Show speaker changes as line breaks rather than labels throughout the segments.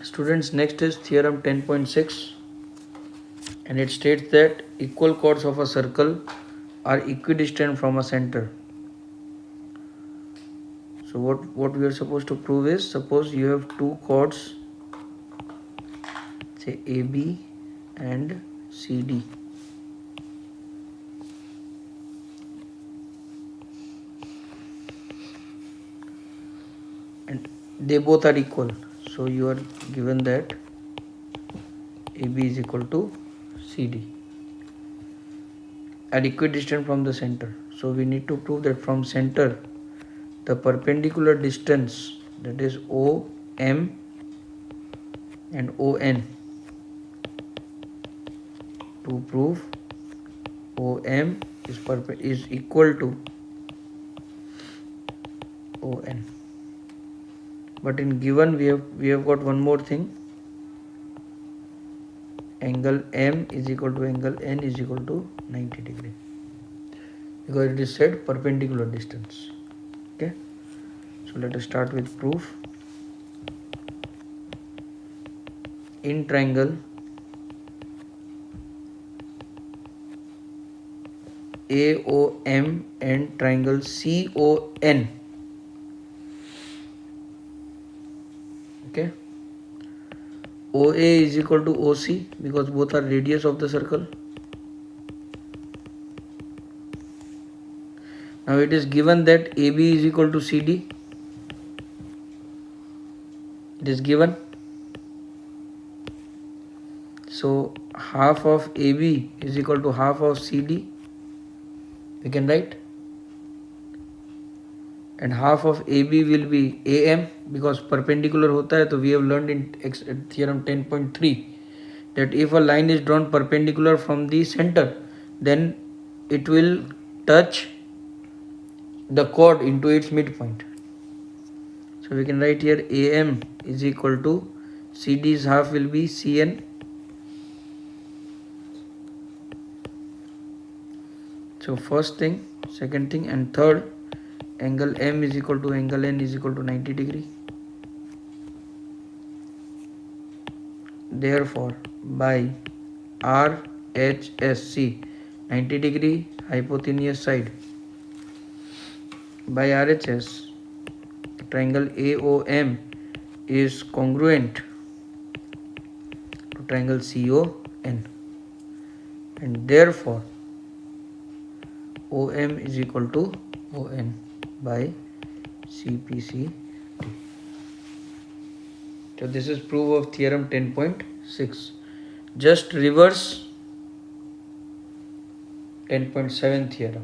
Students, next is theorem 10.6, and it states that equal chords of a circle are equidistant from a center. So what we are supposed to prove is, suppose you have two chords, say AB and CD. And they both are equal. So you are given that AB is equal to CD, are equidistant from the center. So we need to prove that from center the perpendicular distance, that is OM and ON, to prove OM is equal to ON. But in given we have got one more thing, angle M is equal to angle N is equal to 90 degree, because it is said perpendicular distance. Okay, so let us start with proof. In triangle AOM and triangle CON, okay, OA is equal to OC because both are radius of the circle. Now it is given that AB is equal to CD. It is given. So half of AB is equal to half of CD. We can write. And half of AB will be AM because perpendicular hota hai. So we have learned in theorem 10.3 that if a line is drawn perpendicular from the center, then it will touch the chord into its midpoint. So we can write here AM is equal to CD's half will be CN. So first thing, second thing, and third, angle M is equal to angle N is equal to 90 degree. Therefore, by RHSC, 90 degree hypotenuse side, by RHS, triangle AOM is congruent to triangle CON, and therefore OM is equal to ON by CPCD. So this is proof of theorem 10.6. Just reverse 10.7 theorem.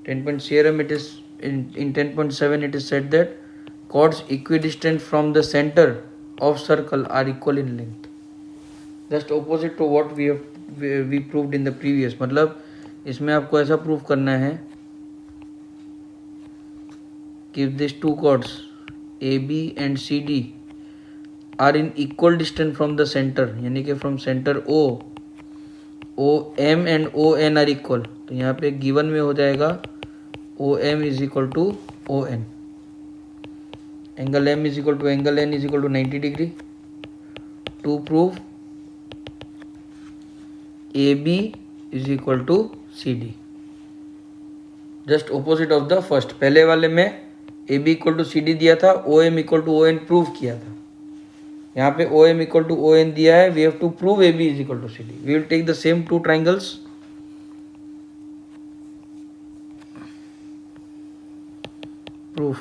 10.7 theorem, it is in 10.7 it is said that chords equidistant from the center of circle are equal in length. Just opposite to what we proved in the previous. मतलब इसमें आपको ऐसा prove करना है कि if these two chords AB and CD are in equal distance from the center, यानी कि from center OM and ON are equal, तो यहाँ पे given में हो जाएगा OM is equal to ON, angle M is equal to angle N is equal to 90 degree. To prove AB is equal to CD, just opposite of the first. पहले वाले में AB equal to CD दिया था, OM equal to ON prove किया था. यहाँ पे OM equal to ON दिया है, we have to prove AB is equal to CD. We will take the same two triangles. Proof.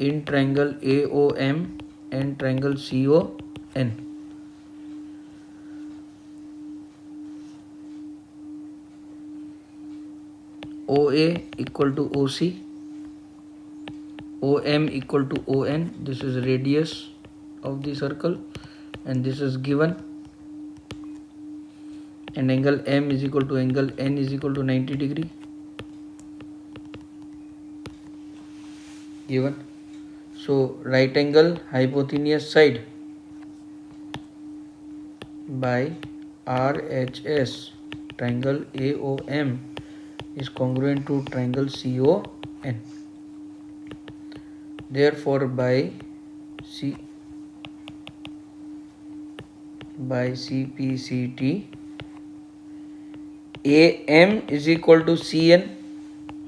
In triangle AOM and triangle CON, OA equal to OC, OM equal to ON, this is radius of the circle and this is given, and angle M is equal to angle N is equal to 90 degree, given. So right angle hypotenuse side by RHS, triangle AOM is congruent to triangle CON. Therefore by CPCT AM is equal to CN.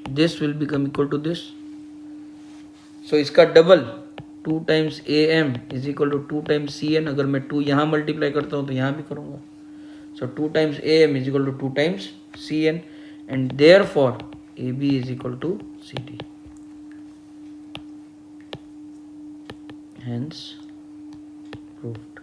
This will become equal to this. So इसका double 2 times AM is equal to 2 times CN. अगर मैं 2 यहाँ multiply करता हूँ तो यहाँ भी करूँगा. So 2 times AM is equal to 2 times CN, and therefore AB is equal to CD. Hence proved.